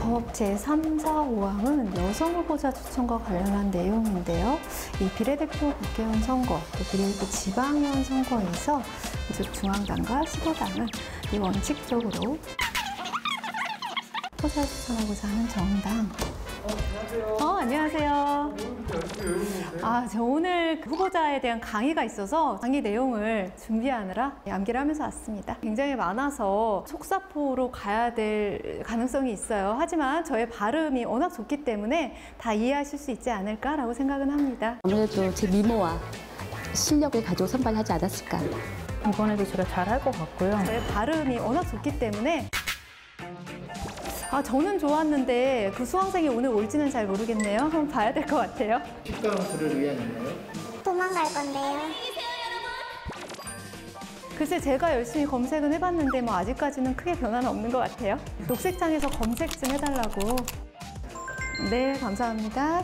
법 제3, 4, 5항은 여성 후보자 추천과 관련한 내용인데요. 이 비례대표 국회의원 선거, 또 비례대표 지방의원 선거에서 즉 중앙당과 시도당은 이 원칙적으로 후보자 추천하고자 하는 정당. 안녕하세요. 저 오늘 후보자에 대한 강의가 있어서 강의 내용을 준비하느라 암기를 하면서 왔습니다. 굉장히 많아서 속사포로 가야 될 가능성이 있어요. 하지만 저의 발음이 워낙 좋기 때문에 다 이해하실 수 있지 않을까라고 생각은 합니다. 아무래도 제 미모와 실력을 가지고 선발하지 않았을까. 이번에도 제가 잘할 것 같고요. 저의 발음이 워낙 좋기 때문에 저는 좋았는데 그 수강생이 오늘 올지는 잘 모르겠네요. 한번 봐야 될 것 같아요. 직강수를 위한인가요? 도망갈 건데요. 글쎄 제가 열심히 검색은 해봤는데 아직까지는 크게 변화는 없는 것 같아요. 녹색창에서 검색 좀 해달라고. 네, 감사합니다.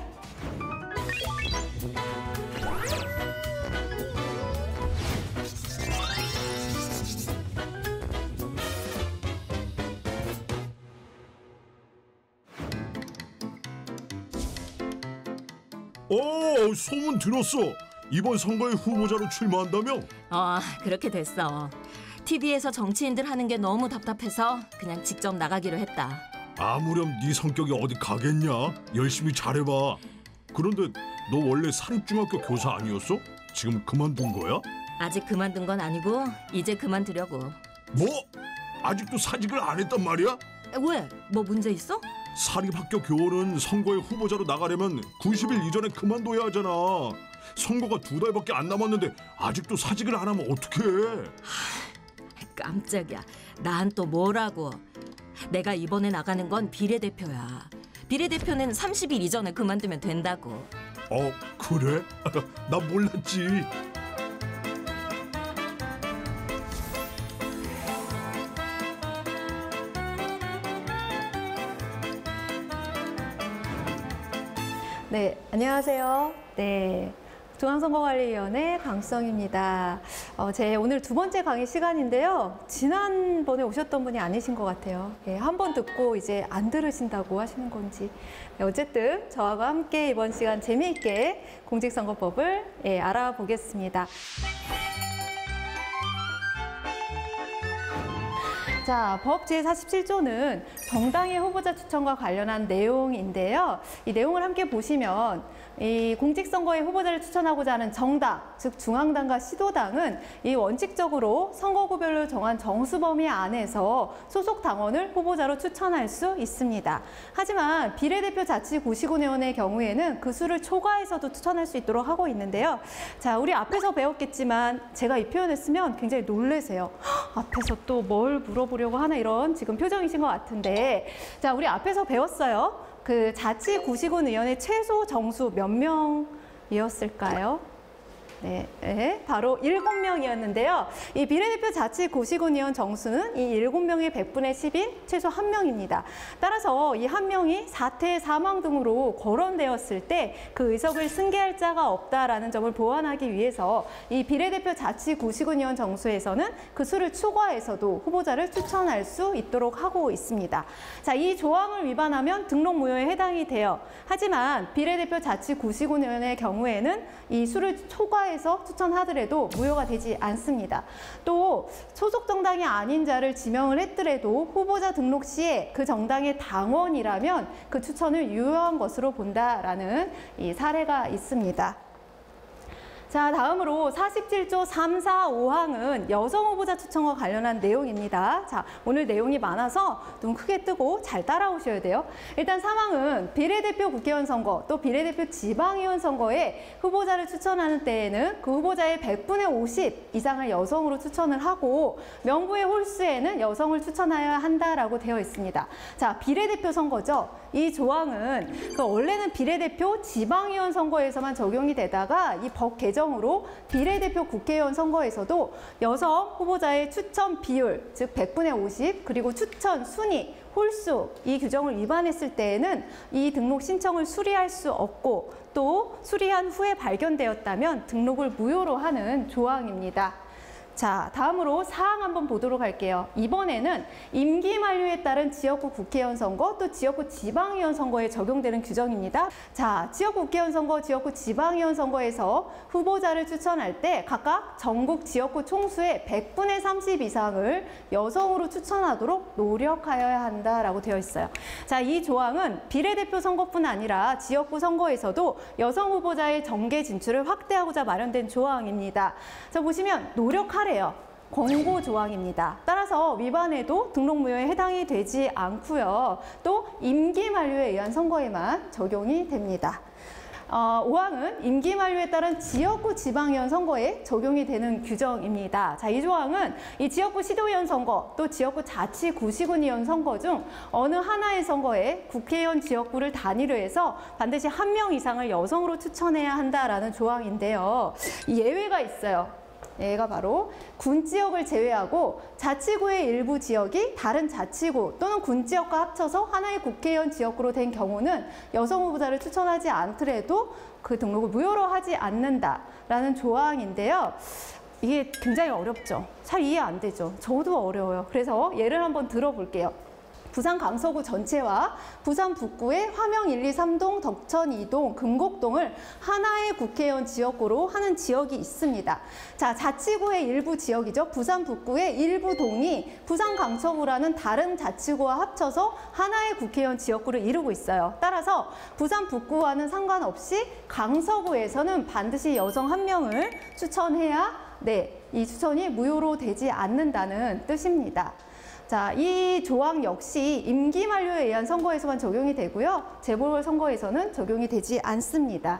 소문 들었어. 이번 선거에 후보자로 출마한다며? 그렇게 됐어. TV에서 정치인들 하는 게 너무 답답해서 그냥 직접 나가기로 했다. 아무렴 네 성격이 어디 가겠냐? 열심히 잘해봐. 그런데 너 원래 사립중학교 교사 아니었어? 지금 그만둔 거야? 아직 그만둔 건 아니고 이제 그만두려고. 뭐? 아직도 사직을 안 했단 말이야? 왜? 뭐 문제 있어? 사립학교 교원은 선거에 후보자로 나가려면 90일 이전에 그만둬야 하잖아. 선거가 2달밖에 안 남았는데 아직도 사직을 안 하면 어떡해? 깜짝이야. 난 또 뭐라고. 내가 이번에 나가는 건 비례대표야. 비례대표는 30일 이전에 그만두면 된다고. 그래? 나 몰랐지. 네, 안녕하세요. 네, 중앙선거관리위원회 강수정입니다. 제 오늘 두 번째 강의 시간인데요. 지난번에 오셨던 분이 아니신 것 같아요. 한 번 듣고 이제 안 들으신다고 하시는 건지. 어쨌든 저하고 함께 이번 시간 재미있게 공직선거법을 알아보겠습니다. 자, 법 제47조는 정당의 후보자 추천과 관련한 내용인데요. 이 내용을 함께 보시면 이 공직선거에 후보자를 추천하고자 하는 정당, 즉 중앙당과 시도당은 이 원칙적으로 선거구별로 정한 정수 범위 안에서 소속 당원을 후보자로 추천할 수 있습니다. 하지만 비례대표 자치구시군의원의 경우에는 그 수를 초과해서도 추천할 수 있도록 하고 있는데요. 자, 우리 앞에서 배웠겠지만 제가 이 표현을 쓰면 굉장히 놀라세요. 앞에서 또 뭘 물어보려고 하나 이런 지금 표정이신 것 같은데, 자, 우리 앞에서 배웠어요. 그 자치구시군 의원의 최소 정수 몇 명이었을까요? 네, 바로 7명이었는데요. 이 비례대표 자치구시군 의원 정수는 이 7명의 100분의 10인 최소 1명입니다. 따라서 이 1명이 사퇴, 사망 등으로 거론되었을 때 그 의석을 승계할 자가 없다라는 점을 보완하기 위해서 이 비례대표 자치구시군 의원 정수에서는 그 수를 초과해서도 후보자를 추천할 수 있도록 하고 있습니다. 자, 이 조항을 위반하면 등록 무효에 해당이 돼요. 하지만 비례대표 자치구시군 의원의 경우에는 이 수를 초과해서 추천하더라도 무효가 되지 않습니다. 또 소속 정당이 아닌 자를 지명을 했더라도 후보자 등록 시에 그 정당의 당원이라면 그 추천을 유효한 것으로 본다라는 이 사례가 있습니다. 자, 다음으로 47조 3, 4, 5항은 여성 후보자 추천과 관련한 내용입니다. 자, 오늘 내용이 많아서 눈 크게 뜨고 잘 따라오셔야 돼요. 일단 3항은 비례대표 국회의원 선거, 또 비례대표 지방의원 선거에 후보자를 추천하는 때에는 그 후보자의 100분의 50 이상을 여성으로 추천을 하고 명부의 홀수에는 여성을 추천하여야 한다라고 되어 있습니다. 자, 비례대표 선거죠. 이 조항은 원래는 비례대표 지방의원 선거에서만 적용이 되다가 이 법 개정으로 비례대표 국회의원 선거에서도 여성 후보자의 추천 비율, 즉 100분의 50, 그리고 추천 순위, 홀수 이 규정을 위반했을 때에는 이 등록 신청을 수리할 수 없고 또 수리한 후에 발견되었다면 등록을 무효로 하는 조항입니다. 자, 다음으로 사항 한번 보도록 할게요. 이번에는 임기 만료에 따른 지역구 국회의원 선거 또 지역구 지방의원 선거에 적용되는 규정입니다. 자, 지역구 국회의원 선거, 지역구 지방의원 선거에서 후보자를 추천할 때 각각 전국 지역구 총수의 100분의 30 이상을 여성으로 추천하도록 노력하여야 한다라고 되어 있어요. 자, 이 조항은 비례대표 선거뿐 아니라 지역구 선거에서도 여성 후보자의 정계 진출을 확대하고자 마련된 조항입니다. 자, 보시면 노력하래요. 권고 조항입니다. 따라서 위반해도 등록무효에 해당이 되지 않고요. 또 임기 만료에 의한 선거에만 적용이 됩니다. 5항은 임기 만료에 따른 지역구 지방의원 선거에 적용이 되는 규정입니다. 자, 이 조항은 이 지역구 시도의원 선거 또 지역구 자치구시군의원 선거 중 어느 하나의 선거에 국회의원 지역구를 단위로 해서 반드시 1명 이상을 여성으로 추천해야 한다라는 조항인데요. 이 예외가 있어요. 얘가 바로 군 지역을 제외하고 자치구의 일부 지역이 다른 자치구 또는 군 지역과 합쳐서 하나의 국회의원 지역구로 된 경우는 여성 후보자를 추천하지 않더라도 그 등록을 무효로 하지 않는다라는 조항인데요. 이게 굉장히 어렵죠. 잘 이해 안 되죠. 저도 어려워요. 그래서 예를 한번 들어볼게요. 부산 강서구 전체와 부산 북구의 화명 1, 2, 3동, 덕천 2동, 금곡동을 하나의 국회의원 지역구로 하는 지역이 있습니다. 자, 자치구의 일부 지역이죠. 부산 북구의 일부 동이 부산 강서구라는 다른 자치구와 합쳐서 하나의 국회의원 지역구를 이루고 있어요. 따라서 부산 북구와는 상관없이 강서구에서는 반드시 여성 1명을 추천해야 이 추천이 무효로 되지 않는다는 뜻입니다. 자, 이 조항 역시 임기 만료에 의한 선거에서만 적용이 되고요. 재보궐선거에서는 적용이 되지 않습니다.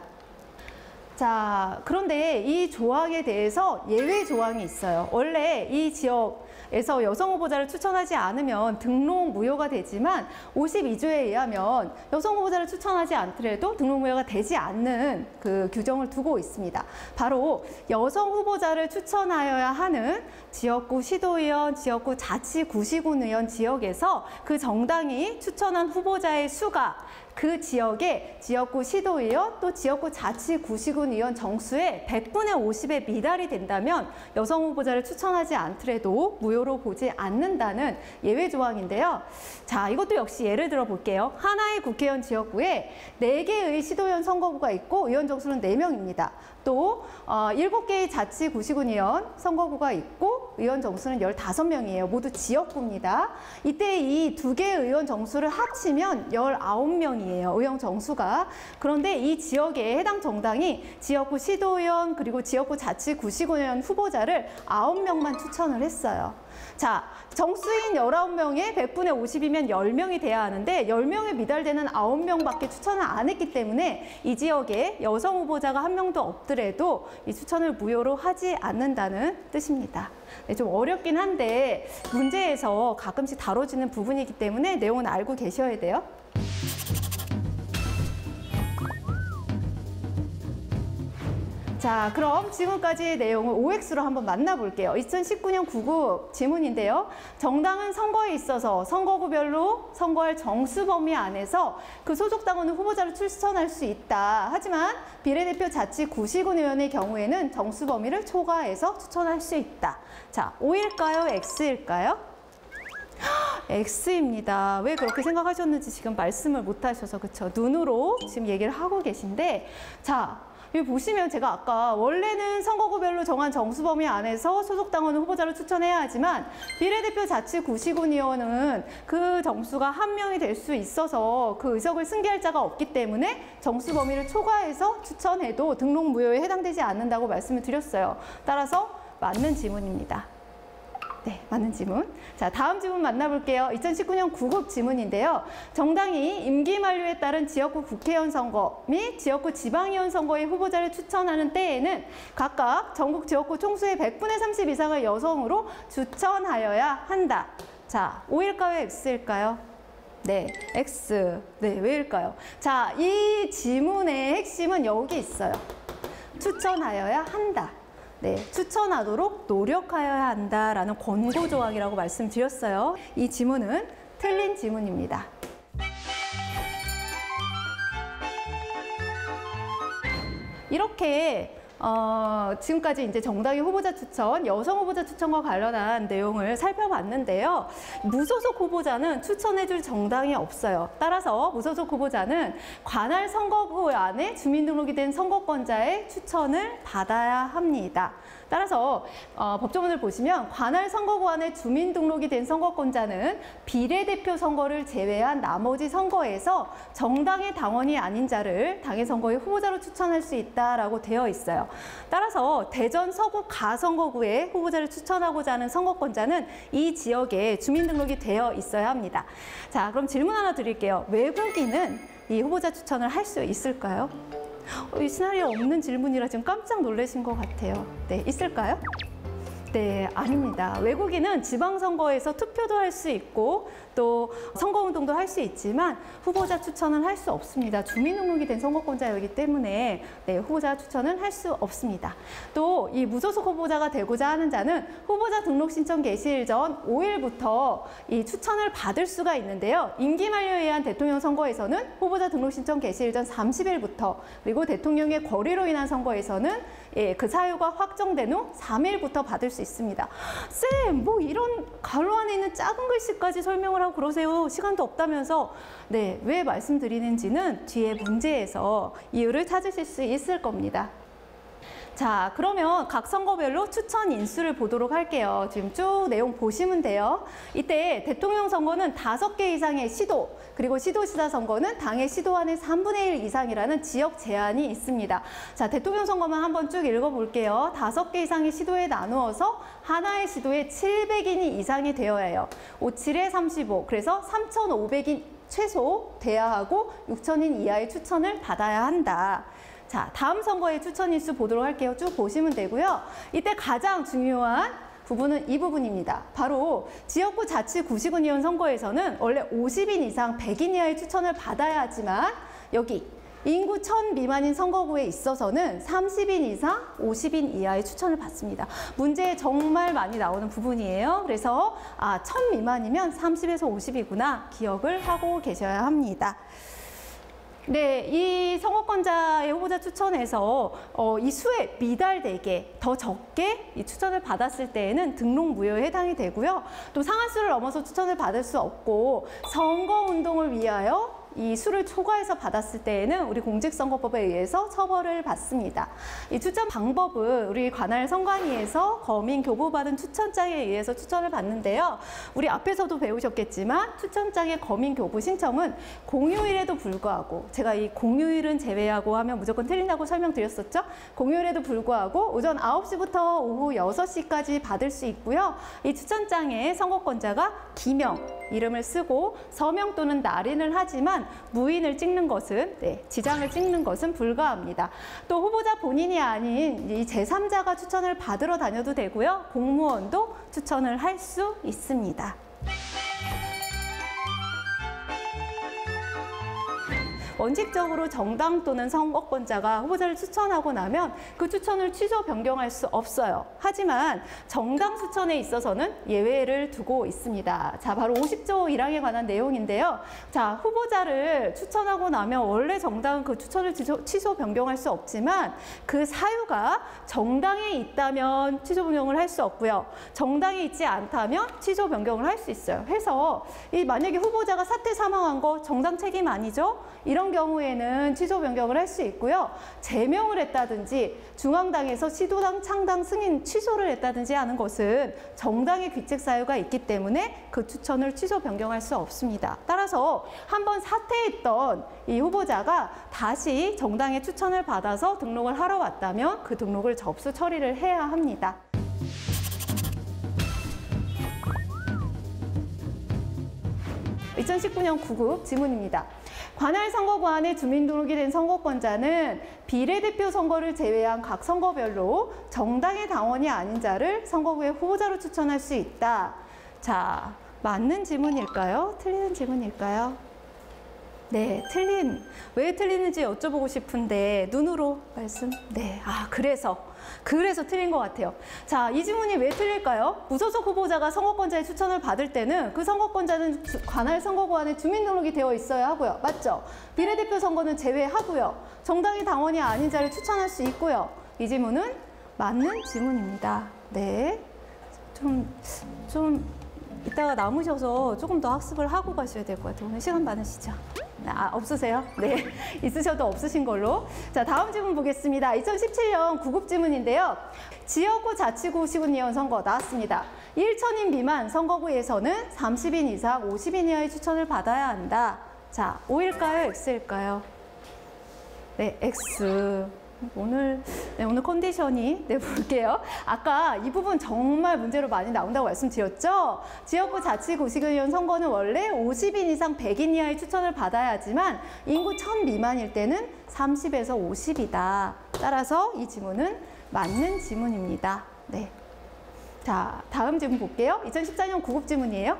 자, 그런데 이 조항에 대해서 예외 조항이 있어요. 원래 이 지역에서 여성 후보자를 추천하지 않으면 등록 무효가 되지만 52조에 의하면 여성 후보자를 추천하지 않더라도 등록 무효가 되지 않는 그 규정을 두고 있습니다. 바로 여성 후보자를 추천하여야 하는 지역구 시도의원, 지역구 자치구시군의원 지역에서 그 정당이 추천한 후보자의 수가 그 지역의 지역구 시도의원 또 지역구 자치구시군 의원 정수의 100분의 50에 미달이 된다면 여성 후보자를 추천하지 않더라도 무효로 보지 않는다는 예외 조항인데요. 자, 이것도 역시 예를 들어 볼게요. 하나의 국회의원 지역구에 4개의 시도의원 선거구가 있고 의원 정수는 4명입니다. 또 7개의 자치구시군 의원 선거구가 있고 의원 정수는 15명이에요. 모두 지역구입니다. 이때 이 2개의 의원 정수를 합치면 19명이에요. 의원 정수가. 그런데 이 지역에 해당 정당이 지역구 시도의원 그리고 지역구 자치구시군 의원 후보자를 9명만 추천을 했어요. 자, 정수인 19명에 100분의 50이면 10명이 돼야 하는데 10명에 미달되는 9명밖에 추천을 안 했기 때문에 이 지역에 여성 후보자가 1명도 없더라도 이 추천을 무효로 하지 않는다는 뜻입니다. 네, 좀 어렵긴 한데 문제에서 가끔씩 다뤄지는 부분이기 때문에 내용은 알고 계셔야 돼요. 자, 그럼 지금까지의 내용을 OX로 한번 만나볼게요. 2019년 구급 지문인데요. 정당은 선거에 있어서 선거구별로 선거할 정수 범위 안에서 그 소속 당원은 후보자를 추천할 수 있다. 하지만 비례대표 자치구시군 의원의 경우에는 정수 범위를 초과해서 추천할 수 있다. 자, O일까요? X일까요? X입니다. 왜 그렇게 생각하셨는지 지금 말씀을 못 하셔서 그쵸? 눈으로 지금 얘기를 하고 계신데 자, 여기 보시면 제가 아까 원래는 선거구별로 정한 정수 범위 안에서 소속 당원은 후보자를 추천해야 하지만 비례대표 자치구시군 의원은 그 정수가 1명이 될 수 있어서 그 의석을 승계할 자가 없기 때문에 정수 범위를 초과해서 추천해도 등록 무효에 해당되지 않는다고 말씀을 드렸어요. 따라서 맞는 지문입니다. 네, 맞는 지문. 자, 다음 지문 만나볼게요. 2019년 구급 지문인데요. 정당이 임기 만료에 따른 지역구 국회의원 선거 및 지역구 지방의원 선거의 후보자를 추천하는 때에는 각각 전국 지역구 총수의 100분의 30 이상을 여성으로 추천하여야 한다. 자, O일까요? X일까요? 네, X. 네, 왜일까요? 자, 이 지문의 핵심은 여기 있어요. 추천하여야 한다. 네, 추천하도록 노력하여야 한다라는 권고 조항이라고 말씀드렸어요. 이 지문은 틀린 지문입니다. 이렇게 지금까지 이제 정당의 후보자 추천, 여성 후보자 추천과 관련한 내용을 살펴봤는데요. 무소속 후보자는 추천해줄 정당이 없어요. 따라서 무소속 후보자는 관할 선거구 안에 주민등록이 된 선거권자의 추천을 받아야 합니다. 따라서 법조문을 보시면 관할 선거구 안에 주민등록이 된 선거권자는 비례대표 선거를 제외한 나머지 선거에서 정당의 당원이 아닌 자를 당의 선거의 후보자로 추천할 수 있다라고 되어 있어요. 따라서 대전 서구 가선거구에 후보자를 추천하고자 하는 선거권자는 이 지역에 주민등록이 되어 있어야 합니다. 자, 그럼 질문 하나 드릴게요. 외국인은 이 후보자 추천을 할 수 있을까요? 이 시나리오 없는 질문이라 지금 깜짝 놀라신 것 같아요. 네, 있을까요? 네, 아닙니다. 외국인은 지방선거에서 투표도 할 수 있고 또 선거운동도 할 수 있지만 후보자 추천은 할 수 없습니다. 주민등록이 된 선거권자이기 때문에 네, 후보자 추천은 할 수 없습니다. 또 이 무소속 후보자가 되고자 하는 자는 후보자 등록 신청 개시일 전 5일부터 이 추천을 받을 수가 있는데요. 임기 만료에 의한 대통령 선거에서는 후보자 등록 신청 개시일 전 30일부터 그리고 대통령의 거리로 인한 선거에서는 그 사유가 확정된 후 3일부터 받을 수 있습니다. 쌤, 뭐 이런 가로 안에 있는 작은 글씨까지 설명을 하고 그러세요. 시간도 없다면서. 네, 왜 말씀드리는지는 뒤에 문제에서 이유를 찾으실 수 있을 겁니다. 자, 그러면 각 선거별로 추천 인수를 보도록 할게요. 지금 쭉 내용 보시면 돼요. 이때 대통령 선거는 5개 이상의 시도, 그리고 시도지사 선거는 당의 시도안의 3분의 1 이상이라는 지역 제한이 있습니다. 자, 대통령 선거만 한번 쭉 읽어볼게요. 5개 이상의 시도에 나누어서 하나의 시도에 700인이 이상이 되어야 해요. 57에 35, 그래서 3,500인 최소 돼야 하고 6,000인 이하의 추천을 받아야 한다. 자, 다음 선거의 추천 인수 보도록 할게요. 쭉 보시면 되고요. 이때 가장 중요한 부분은 이 부분입니다. 바로 지역구 자치구시군의원 선거에서는 원래 50인 이상 100인 이하의 추천을 받아야 하지만 여기 인구 1000 미만인 선거구에 있어서는 30인 이상 50인 이하의 추천을 받습니다. 문제에 정말 많이 나오는 부분이에요. 그래서 1000 미만이면 30에서 50이구나 기억을 하고 계셔야 합니다. 네, 이 선거권자의 후보자 추천에서 이 수에 미달되게 더 적게 이 추천을 받았을 때에는 등록 무효에 해당이 되고요. 또 상한수를 넘어서 추천을 받을 수 없고 선거운동을 위하여 이 수를 초과해서 받았을 때에는 우리 공직선거법에 의해서 처벌을 받습니다. 이 추천 방법은 우리 관할 선관위에서 검인 교부받은 추천장에 의해서 추천을 받는데요. 우리 앞에서도 배우셨겠지만 추천장의 검인 교부 신청은 공휴일에도 불구하고 제가 이 공휴일은 제외하고 하면 무조건 틀린다고 설명드렸었죠. 공휴일에도 불구하고 오전 9시부터 오후 6시까지 받을 수 있고요. 이 추천장에 선거권자가 기명, 이름을 쓰고 서명 또는 날인을 하지만 무인을 찍는 것은 지장을 찍는 것은 불가합니다. 또 후보자 본인이 아닌 이 제3자가 추천을 받으러 다녀도 되고요. 공무원도 추천을 할 수 있습니다. 원칙적으로 정당 또는 선거권자가 후보자를 추천하고 나면 그 추천을 취소 변경할 수 없어요. 하지만 정당 추천에 있어서는 예외를 두고 있습니다. 자, 바로 50조 1항에 관한 내용인데요. 자, 후보자를 추천하고 나면 원래 정당은 그 추천을 취소 변경할 수 없지만 그 사유가 정당에 있다면 취소 변경을 할 수 없고요. 정당에 있지 않다면 취소 변경을 할 수 있어요. 해서 만약에 후보자가 사퇴 사망한 거 정당 책임 아니죠? 이런 경우에는 취소 변경을 할 수 있고요. 제명을 했다든지 중앙당에서 시도당 창당 승인 취소를 했다든지 하는 것은 정당의 귀책 사유가 있기 때문에 그 추천을 취소 변경할 수 없습니다. 따라서 한번 사퇴했던 이 후보자가 다시 정당의 추천을 받아서 등록을 하러 왔다면 그 등록을 접수 처리를 해야 합니다. (2019년 9급) 지문입니다. 관할 선거구 안에 주민등록이 된 선거권자는 비례대표 선거를 제외한 각 선거별로 정당의 당원이 아닌 자를 선거구의 후보자로 추천할 수 있다. 자, 맞는 지문일까요? 틀리는 지문일까요? 네, 왜 틀리는지 여쭤보고 싶은데 눈으로 말씀? 네, 그래서 틀린 것 같아요. 자, 이 지문이 왜 틀릴까요? 무소속 후보자가 선거권자의 추천을 받을 때는 그 선거권자는 관할 선거구 안에 주민등록이 되어 있어야 하고요. 맞죠? 비례대표 선거는 제외하고요. 정당의 당원이 아닌 자를 추천할 수 있고요. 이 지문은 맞는 지문입니다. 네. 좀 이따가 남으셔서 조금 더 학습을 하고 가셔야 될 것 같아요. 오늘 시간 많으시죠? 없으세요? 네. 있으셔도 없으신 걸로. 자, 다음 지문 보겠습니다. 2017년 9급 지문인데요. 지역구 자치구 시군의원 선거 나왔습니다. 1,000인 미만 선거구에서는 30인 이상 50인 이하의 추천을 받아야 한다. 자, O일까요? X일까요? 네, X. 오늘 컨디션이 볼게요. 아까 이 부분 정말 문제로 많이 나온다고 말씀드렸죠? 지역구 자치구 시군의원 선거는 원래 50인 이상 100인 이하의 추천을 받아야 하지만 인구 1000 미만일 때는 30에서 50이다. 따라서 이 지문은 맞는 지문입니다. 네. 자, 다음 지문 볼게요. 2014년 9급 지문이에요.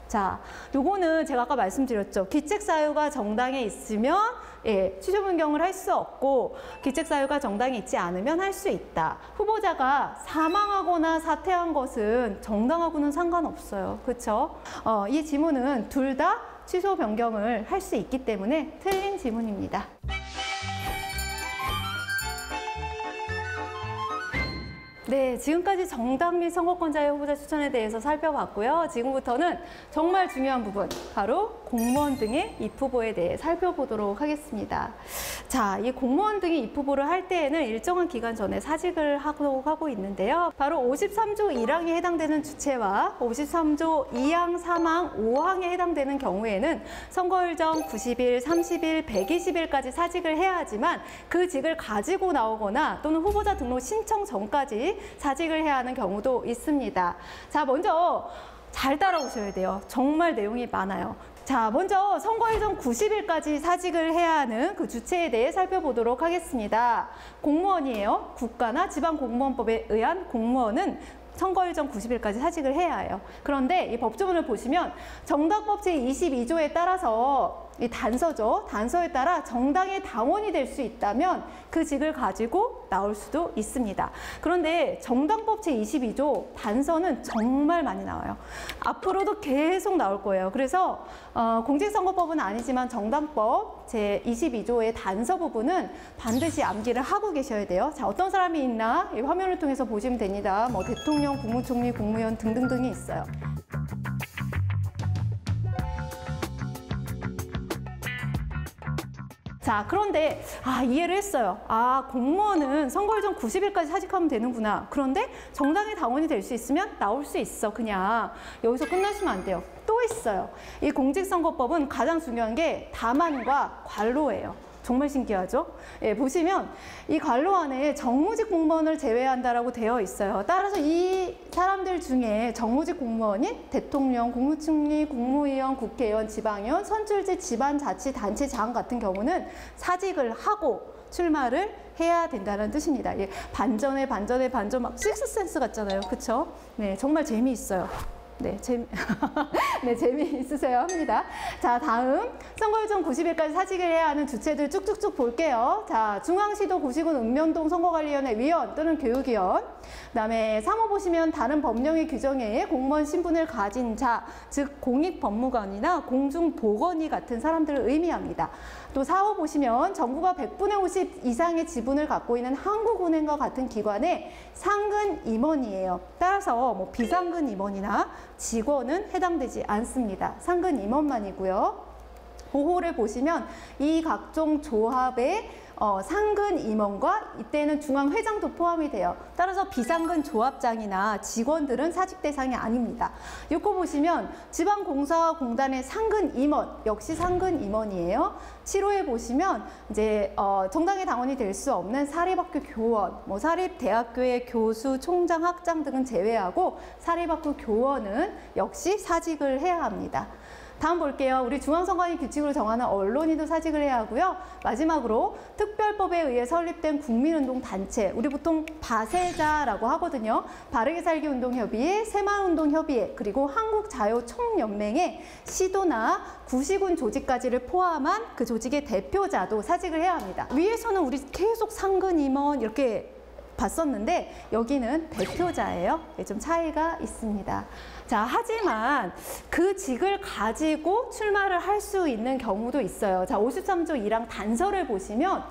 자, 요거는 제가 아까 말씀드렸죠. 기책 사유가 정당에 있으면 취소 변경을 할 수 없고 기책 사유가 정당에 있지 않으면 할 수 있다. 후보자가 사망하거나 사퇴한 것은 정당하고는 상관없어요. 그렇죠? 이 지문은 둘 다 취소 변경을 할 수 있기 때문에 틀린 지문입니다. 네, 지금까지 정당 및 선거권자의 후보자 추천에 대해서 살펴봤고요. 지금부터는 정말 중요한 부분, 바로 공무원 등의 입후보에 대해 살펴보도록 하겠습니다. 자, 이 공무원 등이 입후보를 할 때에는 일정한 기간 전에 사직을 하고 있는데요. 바로 53조 1항에 해당되는 주체와 53조 2항, 3항, 5항에 해당되는 경우에는 선거일 전 90일, 30일, 120일까지 사직을 해야 하지만 그 직을 가지고 나오거나 또는 후보자 등록 신청 전까지 사직을 해야 하는 경우도 있습니다. 자, 먼저 잘 따라오셔야 돼요. 정말 내용이 많아요. 자, 먼저 선거일 전 90일까지 사직을 해야 하는 그 주체에 대해 살펴보도록 하겠습니다. 공무원이에요. 국가나 지방공무원법에 의한 공무원은 선거일 전 90일까지 사직을 해야 해요. 그런데 이 법조문을 보시면 정당법 제22조에 따라서 이 단서죠. 단서에 따라 정당의 당원이 될 수 있다면 그 직을 가지고 나올 수도 있습니다. 그런데 정당법 제22조 단서는 정말 많이 나와요. 앞으로도 계속 나올 거예요. 그래서 공직선거법은 아니지만 정당법 제22조의 단서 부분은 반드시 암기를 하고 계셔야 돼요. 자, 어떤 사람이 있나 이 화면을 통해서 보시면 됩니다. 뭐 대통령, 국무총리, 국무위원 등등등이 있어요. 자, 그런데 이해를 했어요. 공무원은 선거일 전 90일까지 사직하면 되는구나. 그런데 정당의 당원이 될 수 있으면 나올 수 있어. 그냥 여기서 끝나시면 안 돼요. 또 있어요. 이 공직선거법은 가장 중요한 게 다만과 관로예요. 정말 신기하죠? 예, 보시면 이 관로 안에 정무직 공무원을 제외한다라고 되어 있어요. 따라서 이 사람들 중에 정무직 공무원인 대통령, 국무총리, 국무위원, 국회의원, 지방의원, 선출직 지방자치단체장 같은 경우는 사직을 하고 출마를 해야 된다는 뜻입니다. 예, 반전 막 식스센스 같잖아요. 그렇죠? 네, 정말 재미있어요. 네, 재미있으세요 합니다. 자, 다음 선거일 전 90일까지 사직을 해야 하는 주체들 쭉쭉쭉 볼게요. 자, 중앙시도 구시군 읍면동 선거관리위원회 위원 또는 교육위원. 그다음에 3호 보시면 다른 법령의 규정에 의해 공무원 신분을 가진 자, 즉 공익법무관이나 공중보건의 같은 사람들을 의미합니다. 또 4호 보시면 정부가 100분의 50 이상의 지분을 갖고 있는 한국은행과 같은 기관의 상근 임원이에요. 따라서 뭐 비상근 임원이나 직원은 해당되지 않습니다. 상근 임원만이고요. 5호를 보시면 이 각종 조합의 상근 임원과 이때는 중앙회장도 포함이 돼요. 따라서 비상근 조합장이나 직원들은 사직 대상이 아닙니다. 6호 보시면 지방공사공단의 상근 임원, 역시 상근 임원이에요. 7호에 보시면 이제 정당의 당원이 될 수 없는 사립학교 교원, 뭐 사립대학교의 교수, 총장, 학장 등은 제외하고 사립학교 교원은 역시 사직을 해야 합니다. 다음 볼게요. 우리 중앙선관위 규칙으로 정하는 언론인도 사직을 해야 하고요. 마지막으로 특별법에 의해 설립된 국민운동단체, 우리 보통 바세자라고 하거든요. 바르게 살기 운동협의회, 새마을운동협의회, 그리고 한국자유총연맹의 시도나 구시군 조직까지를 포함한 그 조직의 대표자도 사직을 해야 합니다. 위에서는 우리 계속 상근 임원 이렇게 봤었는데 여기는 대표자예요. 좀 차이가 있습니다. 자, 하지만 그 직을 가지고 출마를 할 수 있는 경우도 있어요. 자, 53조 1항 단서를 보시면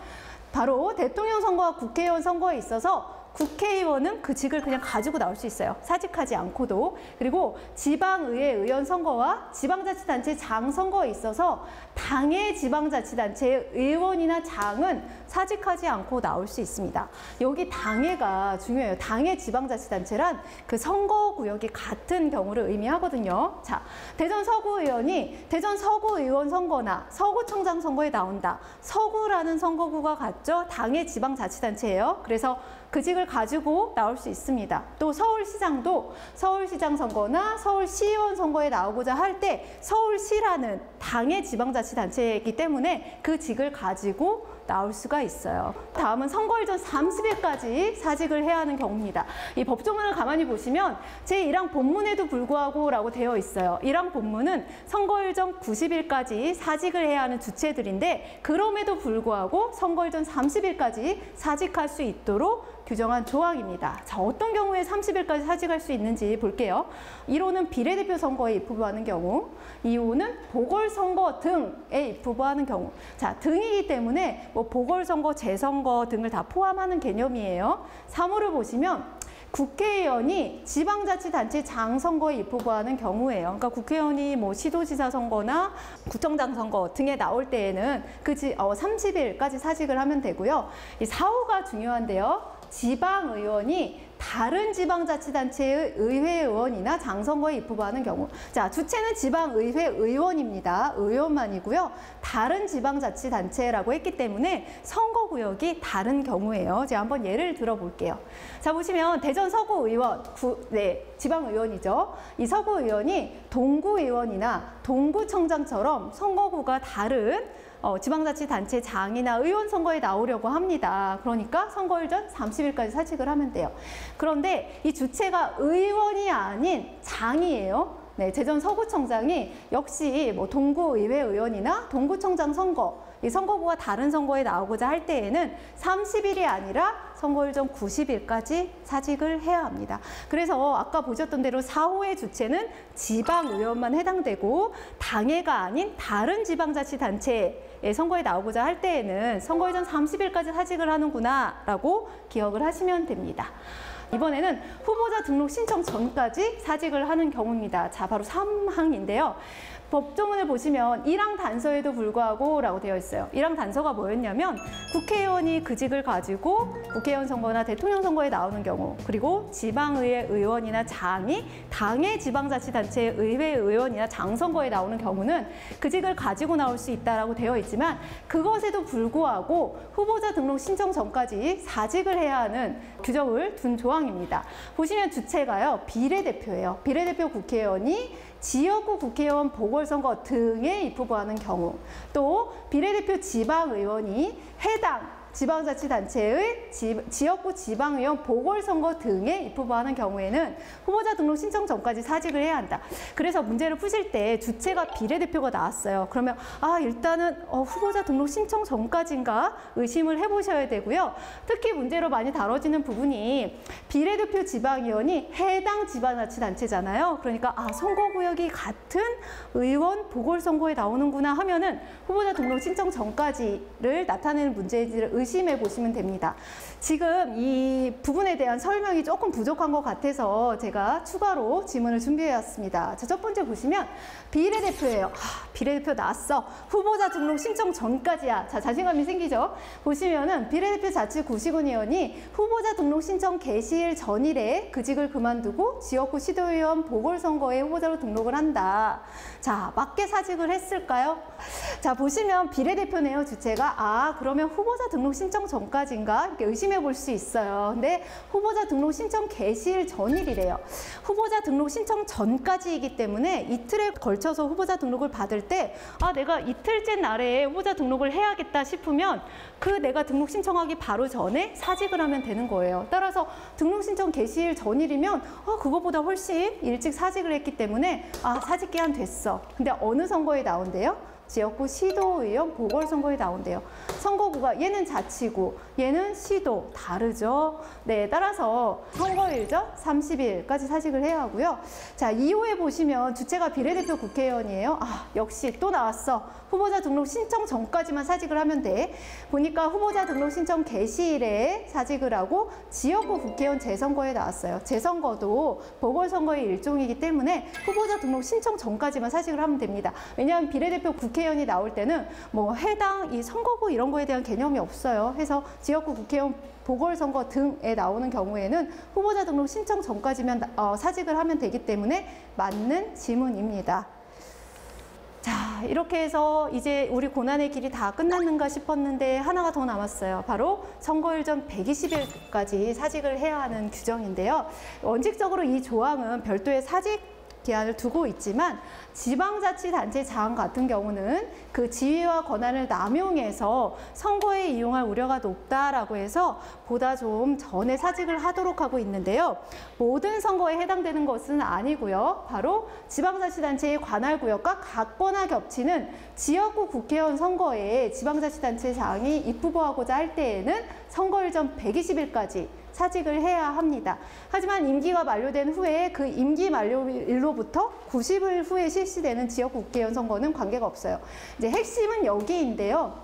바로 대통령 선거와 국회의원 선거에 있어서 국회의원은 그 직을 그냥 가지고 나올 수 있어요. 사직하지 않고도. 그리고 지방의회 의원 선거와 지방자치단체 장 선거에 있어서 당의 지방자치단체의 의원이나 장은 사직하지 않고 나올 수 있습니다. 여기 당회가 중요해요. 당의 지방자치단체란 그 선거구역이 같은 경우를 의미하거든요. 자, 대전 서구의원이 대전 서구의원 선거나 서구청장 선거에 나온다. 서구라는 선거구가 같죠. 당의 지방자치단체예요. 그래서 그 직을 가지고 나올 수 있습니다. 또 서울시장도 서울시장 선거나 서울시의원 선거에 나오고자 할 때 서울시라는 당의 지방자치단체이기 때문에 그 직을 가지고 나올 수가 있어요. 다음은 선거일 전 30일까지 사직을 해야 하는 경우입니다. 이 법조문을 가만히 보시면 제1항 본문에도 불구하고 라고 되어 있어요. 1항 본문은 선거일 전 90일까지 사직을 해야 하는 주체들인데 그럼에도 불구하고 선거일 전 30일까지 사직할 수 있도록 규정한 조항입니다. 자, 어떤 경우에 30일까지 사직할 수 있는지 볼게요. 1호는 비례대표 선거에 입후보하는 경우, 2호는 보궐선거 등에 입후보하는 경우. 자, 등이기 때문에 뭐 보궐선거, 재선거 등을 다 포함하는 개념이에요. 3호를 보시면 국회의원이 지방자치단체 장 선거에 입후보하는 경우예요. 그러니까 국회의원이 뭐 시도지사 선거나 구청장 선거 등에 나올 때에는 그 30일까지 사직을 하면 되고요. 이 4호가 중요한데요. 지방의원이 다른 지방자치단체의 의회의원이나 장선거에 입후보하는 경우. 자, 주체는 지방의회 의원입니다. 의원만이고요. 다른 지방자치단체라고 했기 때문에 선거구역이 다른 경우예요. 제가 한번 예를 들어볼게요. 자, 보시면 대전 서구의원, 지방의원이죠. 이 서구의원이 동구의원이나 동구청장처럼 선거구가 다른 지방자치단체 장이나 의원 선거에 나오려고 합니다. 그러니까 선거일 전 30일까지 사직을 하면 돼요. 그런데 이 주체가 의원이 아닌 장이에요. 네, 대전 서구청장이 역시 뭐 동구의회 의원이나 동구청장 선거, 이 선거구가 다른 선거에 나오고자 할 때에는 30일이 아니라 선거일 전 90일까지 사직을 해야 합니다. 그래서 아까 보셨던 대로 4호의 주체는 지방의원만 해당되고 당회가 아닌 다른 지방자치단체의 선거에 나오고자 할 때에는 선거일 전 30일까지 사직을 하는구나 라고 기억을 하시면 됩니다. 이번에는 후보자 등록 신청 전까지 사직을 하는 경우입니다. 자, 바로 3항인데요. 법조문을 보시면 1항 단서에도 불구하고 라고 되어 있어요. 1항 단서가 뭐였냐면 국회의원이 그 직을 가지고 국회의원 선거나 대통령 선거에 나오는 경우, 그리고 지방의회 의원이나 장이 당의 지방자치단체의 의회 의원이나 장 선거에 나오는 경우는 그 직을 가지고 나올 수 있다라고 되어 있지만 그것에도 불구하고 후보자 등록 신청 전까지 사직을 해야 하는 규정을 둔 조항입니다. 보시면 주체가요, 비례대표예요. 비례대표 국회의원이 지역구 국회의원 보궐선거 등에 입후보하는 경우, 또 비례대표 지방의원이 해당 지방자치단체의 지역구 지방의원 보궐선거 등에 입후보하는 경우에는 후보자 등록 신청 전까지 사직을 해야 한다. 그래서 문제를 푸실 때 주체가 비례대표가 나왔어요. 그러면 일단은 후보자 등록 신청 전까지인가 의심을 해보셔야 되고요. 특히 문제로 많이 다뤄지는 부분이 비례대표 지방의원이 해당 지방자치단체잖아요. 그러니까 선거구역이 같은 의원 보궐선거에 나오는구나 하면은 후보자 등록 신청 전까지를 나타내는 문제인지를 의심해 보시면 됩니다. 지금 이 부분에 대한 설명이 조금 부족한 것 같아서 제가 추가로 질문을 준비해 왔습니다. 자, 첫 번째 보시면 비례대표예요. 비례대표 나왔어. 후보자 등록 신청 전까지야. 자, 자신감이 생기죠? 보시면은 비례대표 자치구시군 의원이 후보자 등록 신청 개시일 전일에 그 직을 그만두고 지역구 시도의원 보궐선거에 후보자로 등록을 한다. 자, 맞게 사직을 했을까요? 자, 보시면 비례대표네요, 주체가. 그러면 후보자 등록 신청 전까지인가? 이렇게 의심해 볼 수 있어요. 근데 후보자 등록 신청 개시일 전일이래요. 후보자 등록 신청 전까지이기 때문에 이틀에 걸쳐서 후보자 등록을 받을 때 내가 이틀째 날에 후보자 등록을 해야겠다 싶으면 그 내가 등록 신청하기 바로 전에 사직을 하면 되는 거예요. 따라서 등록 신청 개시일 전일이면 그거보다 훨씬 일찍 사직을 했기 때문에 사직 기한 됐어. 근데 어느 선거에 나온대요? 지역구 시도의원 보궐선거에 나온대요. 선거구가 얘는 자치구, 얘는 시도 다르죠. 네, 따라서 선거일죠. 30일까지 사직을 해야 하고요. 자, 2호에 보시면 주체가 비례대표 국회의원이에요. 역시 또 나왔어. 후보자 등록 신청 전까지만 사직을 하면 돼. 보니까 후보자 등록 신청 개시일에 사직을 하고 지역구 국회의원 재선거에 나왔어요. 재선거도 보궐선거의 일종이기 때문에 후보자 등록 신청 전까지만 사직을 하면 됩니다. 왜냐하면 비례대표 국회의원이 나올 때는 뭐 해당 이 선거구 이런 거에 대한 개념이 없어요. 해서 지역구 국회의원 보궐선거 등에 나오는 경우에는 후보자 등록 신청 전까지면 사직을 하면 되기 때문에 맞는 지문입니다. 자, 이렇게 해서 이제 우리 고난의 길이 다 끝났는가 싶었는데 하나가 더 남았어요. 바로 선거일 전 120일까지 사직을 해야 하는 규정인데요. 원칙적으로 이 조항은 별도의 사직 기한을 두고 있지만 지방자치단체장 같은 경우는 그 지위와 권한을 남용해서 선거에 이용할 우려가 높다라고 해서 보다 좀 전에 사직을 하도록 하고 있는데요. 모든 선거에 해당되는 것은 아니고요. 바로 지방자치단체의 관할구역과 같거나 겹치는 지역구 국회의원 선거에 지방자치단체장이 입후보하고자 할 때에는 선거일 전 120일까지 사직을 해야 합니다. 하지만 임기가 만료된 후에 그 임기 만료일로부터 90일 후에 실시되는 지역구 국회의원 선거는 관계가 없어요. 이제 핵심은 여기인데요.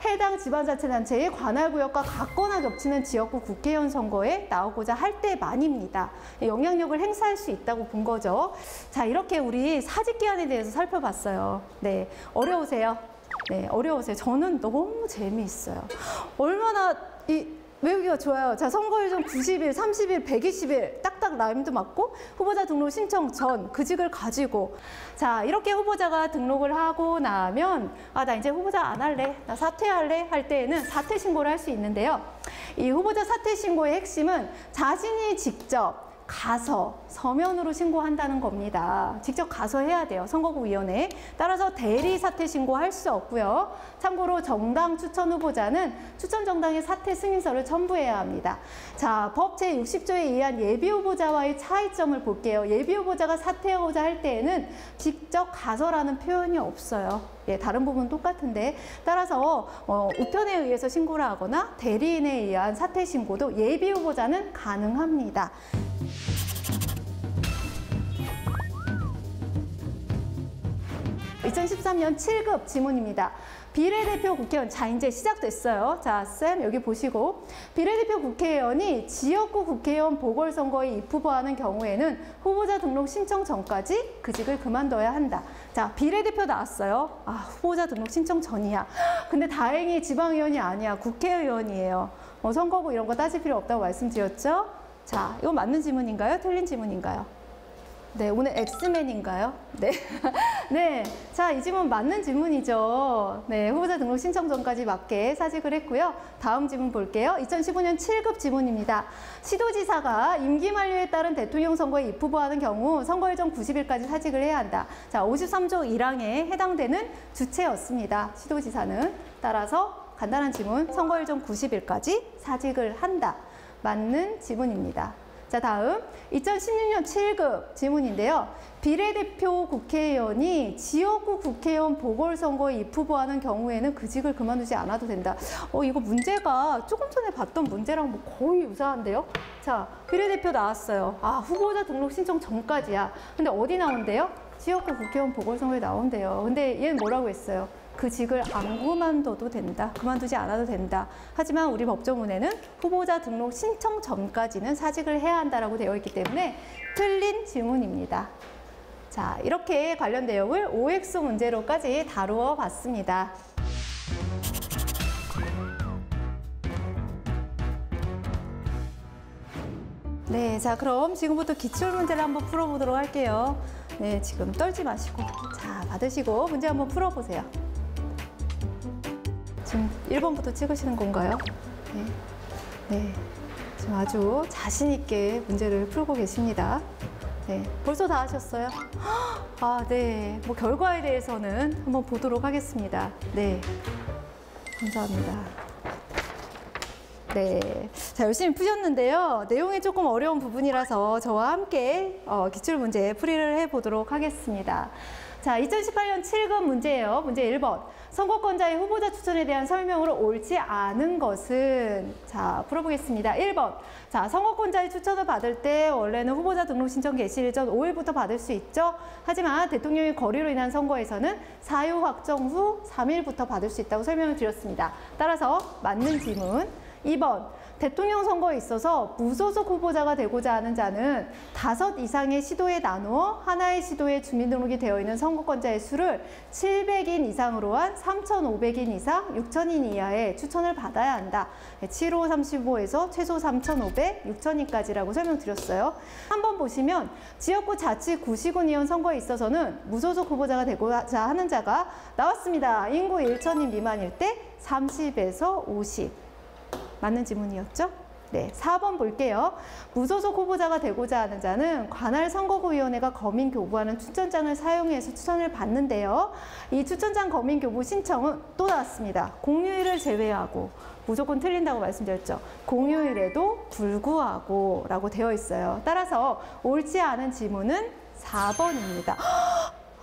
해당 지방자치단체의 관할구역과 같거나 겹치는 지역구 국회의원 선거에 나오고자 할 때만입니다. 영향력을 행사할 수 있다고 본 거죠. 자, 이렇게 우리 사직기한에 대해서 살펴봤어요. 네, 어려우세요? 네, 어려우세요. 저는 너무 재미있어요. 얼마나 외우기가 좋아요. 자, 선거일 전 90일, 30일, 120일 딱딱 라임도 맞고 후보자 등록 신청 전 그직을 가지고 자, 이렇게 후보자가 등록을 하고 나면 나 이제 후보자 안 할래, 나 사퇴할래 할 때에는 사퇴 신고를 할 수 있는데요. 이 후보자 사퇴 신고의 핵심은 자신이 직접 가서 서면으로 신고한다는 겁니다. 직접 가서 해야 돼요. 선거구위원회에. 따라서 대리 사퇴 신고할 수 없고요. 참고로 정당 추천 후보자는 추천 정당의 사퇴 승인서를 첨부해야 합니다. 자, 법 제60조에 의한 예비 후보자와의 차이점을 볼게요. 예비 후보자가 사퇴하고자 할 때에는 직접 가서라는 표현이 없어요. 예, 다른 부분은 똑같은데 따라서 우편에 의해서 신고를 하거나 대리인에 의한 사퇴 신고도 예비 후보자는 가능합니다. (2013년) 7급 지문입니다. 비례대표 국회의원, 자 이제 시작됐어요. 자, 쌤 여기 보시고 비례대표 국회의원이 지역구 국회의원 보궐선거에 입후보하는 경우에는 후보자 등록 신청 전까지 그직을 그만둬야 한다. 자, 비례대표 나왔어요. 후보자 등록 신청 전이야. 근데 다행히 지방의원이 아니야. 국회의원이에요. 선거구 이런 거 따질 필요 없다고 말씀드렸죠? 자, 이거 맞는 지문인가요? 틀린 지문인가요? 네, 오늘 엑스맨인가요? 네. 네. 자, 이 지문 맞는 지문이죠. 네, 후보자 등록 신청 전까지 맞게 사직을 했고요. 다음 지문 볼게요. 2015년 7급 지문입니다. 시도지사가 임기 만료에 따른 대통령 선거에 입후보하는 경우 선거일 전 90일까지 사직을 해야 한다. 자, 53조 1항에 해당되는 주체였습니다. 시도지사는. 따라서 간단한 지문, 선거일 전 90일까지 사직을 한다. 맞는 지문입니다. 자, 다음 2016년 7급 지문인데요. 비례대표 국회의원이 지역구 국회의원 보궐선거에 입후보하는 경우에는 그직을 그만두지 않아도 된다. 이거 문제가 조금 전에 봤던 문제랑 뭐 거의 유사한데요. 자, 비례대표 나왔어요. 후보자 등록 신청 전까지야. 근데 어디 나온대요? 지역구 국회의원 보궐선거에 나온대요. 근데 얘는 뭐라고 했어요? 그 직을 안 그만둬도 된다. 그만두지 않아도 된다. 하지만 우리 법조문에는 후보자 등록 신청 전까지는 사직을 해야 한다라고 되어 있기 때문에 틀린 지문입니다. 자, 이렇게 관련 내용을 OX 문제로까지 다루어 봤습니다. 네, 자, 그럼 지금부터 기출문제를 한번 풀어보도록 할게요. 네, 지금 떨지 마시고 자, 받으시고 문제 한번 풀어보세요. 지금 1번부터 찍으시는 건가요? 네. 네. 지금 아주 자신 있게 문제를 풀고 계십니다. 네. 벌써 다 하셨어요? 네. 뭐 결과에 대해서는 한번 보도록 하겠습니다. 네. 감사합니다. 네. 자, 열심히 푸셨는데요. 내용이 조금 어려운 부분이라서 저와 함께 기출문제 풀이를 해보도록 하겠습니다. 자, 2018년 7급 문제예요. 문제 1번. 선거권자의 후보자 추천에 대한 설명으로 옳지 않은 것은? 자, 풀어보겠습니다. 1번. 자, 선거권자의 추천을 받을 때 원래는 후보자 등록 신청 개시일 전 5일부터 받을 수 있죠. 하지만 대통령의 거리로 인한 선거에서는 사유 확정 후 3일부터 받을 수 있다고 설명을 드렸습니다. 따라서 맞는 질문. 2번. 대통령 선거에 있어서 무소속 후보자가 되고자 하는 자는 5 이상의 시도에 나누어 하나의 시도에 주민등록이 되어 있는 선거권자의 수를 700인 이상으로 한 3,500인 이상 6,000인 이하의 추천을 받아야 한다. 7, 5, 35에서 최소 3,500, 6,000인까지라고 설명드렸어요. 한번 보시면 지역구 자치구시군의원 선거에 있어서는 무소속 후보자가 되고자 하는 자가 나왔습니다. 인구 1,000인 미만일 때 30에서 50. 맞는 지문이었죠? 네, 4번 볼게요. 무소속 후보자가 되고자 하는 자는 관할 선거구위원회가 검인 교부하는 추천장을 사용해서 추천을 받는데요. 이 추천장 검인 교부 신청은 또 나왔습니다. 공휴일을 제외하고 무조건 틀린다고 말씀드렸죠. 공휴일에도 불구하고 라고 되어 있어요. 따라서 옳지 않은 지문은 4번입니다.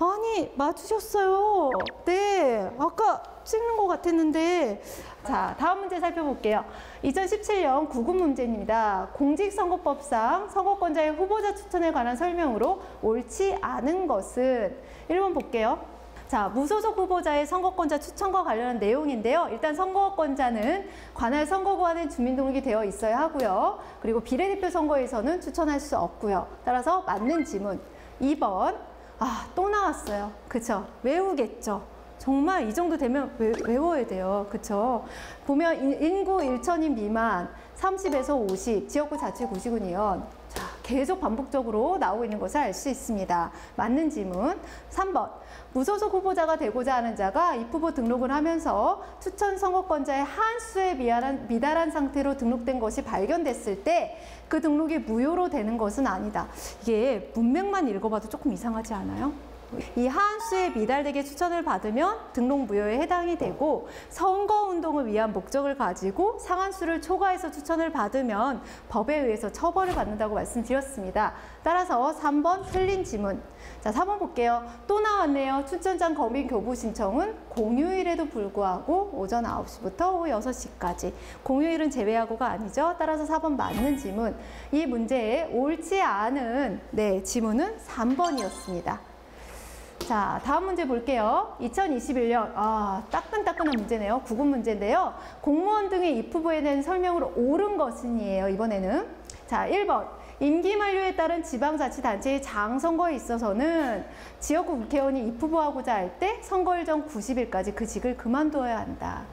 아니, 맞추셨어요. 네, 아까 찍는 것 같았는데. 자, 다음 문제 살펴볼게요. 2017년 9급 문제입니다. 공직선거법상 선거권자의 후보자 추천에 관한 설명으로 옳지 않은 것은? 1번 볼게요. 자, 무소속 후보자의 선거권자 추천과 관련한 내용인데요. 일단 선거권자는 관할 선거구안에 주민등록이 되어 있어야 하고요. 그리고 비례대표 선거에서는 추천할 수 없고요. 따라서 맞는 지문 2번. 아, 또 나왔어요. 그쵸? 외우겠죠? 정말 이 정도 되면 외워야 돼요. 그쵸? 보면 인구 1,000인 미만 30에서 50, 지역구 자치구시군의원. 자, 계속 반복적으로 나오고 있는 것을 알 수 있습니다. 맞는 질문 3번. 무소속 후보자가 되고자 하는 자가 입후보 등록을 하면서 추천 선거권자의 한수에 미달한 상태로 등록된 것이 발견됐을 때 그 등록이 무효로 되는 것은 아니다. 이게 문맥만 읽어봐도 조금 이상하지 않아요? 이 하한수에 미달되게 추천을 받으면 등록 무효에 해당이 되고 선거운동을 위한 목적을 가지고 상한수를 초과해서 추천을 받으면 법에 의해서 처벌을 받는다고 말씀드렸습니다. 따라서 3번 틀린 지문. 자, 4번 볼게요. 또 나왔네요. 추천장 검인 교부 신청은 공휴일에도 불구하고 오전 9시부터 오후 6시까지. 공휴일은 제외하고가 아니죠. 따라서 4번 맞는 지문. 이 문제에 옳지 않은 지문은 3번이었습니다. 자, 다음 문제 볼게요. 2021년, 따끈따끈한 문제네요. 9급 문제인데요. 공무원 등의 입후보에 대한 설명으로 옳은 것은이에요, 이번에는. 자, 1번. 임기 만료에 따른 지방자치단체의 장선거에 있어서는 지역구 국회의원이 입후보하고자 할 때 선거일 전 90일까지 그 직을 그만둬야 한다.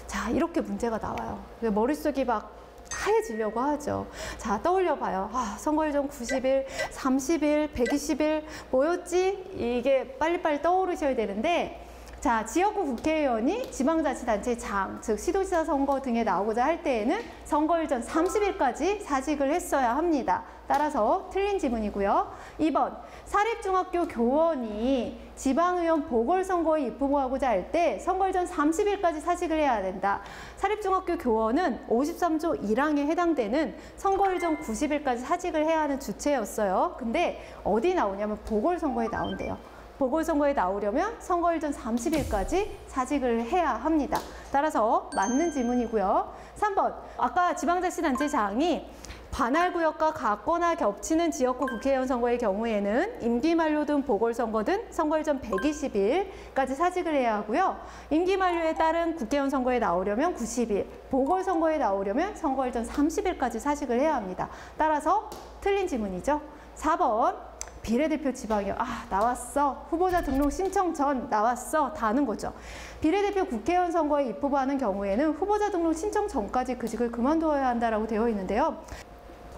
자, 이렇게 문제가 나와요. 머릿속이 막 하얘지려고 하죠. 자, 떠올려봐요. 선거일 전 90일, 30일, 120일 뭐였지? 이게 빨리빨리 떠오르셔야 되는데 자, 지역구 국회의원이 지방자치단체 장, 즉 시도지사 선거 등에 나오고자 할 때에는 선거일 전 30일까지 사직을 했어야 합니다. 따라서 틀린 지문이고요. 2번, 사립중학교 교원이 지방의원 보궐선거에 입후보하고자 할 때 선거일 전 30일까지 사직을 해야 된다. 사립중학교 교원은 53조 1항에 해당되는 선거일 전 90일까지 사직을 해야 하는 주체였어요. 근데 어디 나오냐면 보궐선거에 나온대요. 보궐선거에 나오려면 선거일 전 30일까지 사직을 해야 합니다. 따라서 맞는 지문이고요. 3번, 아까 지방자치단체장이 관할구역과 같거나 겹치는 지역구 국회의원 선거의 경우에는 임기 만료 등 보궐선거 등 선거일 전 120일까지 사직을 해야 하고요. 임기 만료에 따른 국회의원 선거에 나오려면 90일, 보궐선거에 나오려면 선거일 전 30일까지 사직을 해야 합니다. 따라서 틀린 지문이죠. 4번. 비례대표 지방이요. 나왔어. 후보자 등록 신청 전 나왔어. 다 아는 거죠. 비례대표 국회의원 선거에 입후보하는 경우에는 후보자 등록 신청 전까지 그 직을 그만둬야 한다라고 되어 있는데요.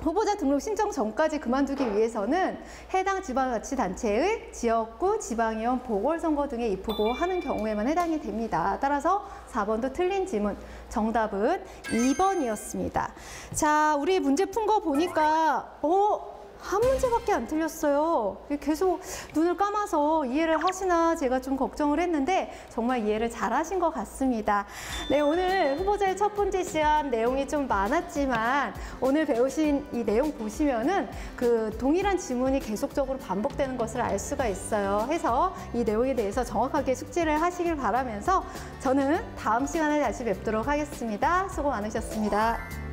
후보자 등록 신청 전까지 그만두기 위해서는 해당 지방자치단체의 지역구, 지방의원, 보궐선거 등에 입후보하는 경우에만 해당이 됩니다. 따라서 4번도 틀린 지문. 정답은 2번이었습니다. 자, 우리 문제 푼 거 보니까 한 문제밖에 안 틀렸어요. 계속 눈을 감아서 이해를 하시나 제가 좀 걱정을 했는데 정말 이해를 잘 하신 것 같습니다. 네, 오늘 후보자의 첫 번째 시간 내용이 좀 많았지만 오늘 배우신 이 내용 보시면은 그 동일한 지문이 계속적으로 반복되는 것을 알 수가 있어요. 해서 이 내용에 대해서 정확하게 숙지를 하시길 바라면서 저는 다음 시간에 다시 뵙도록 하겠습니다. 수고 많으셨습니다.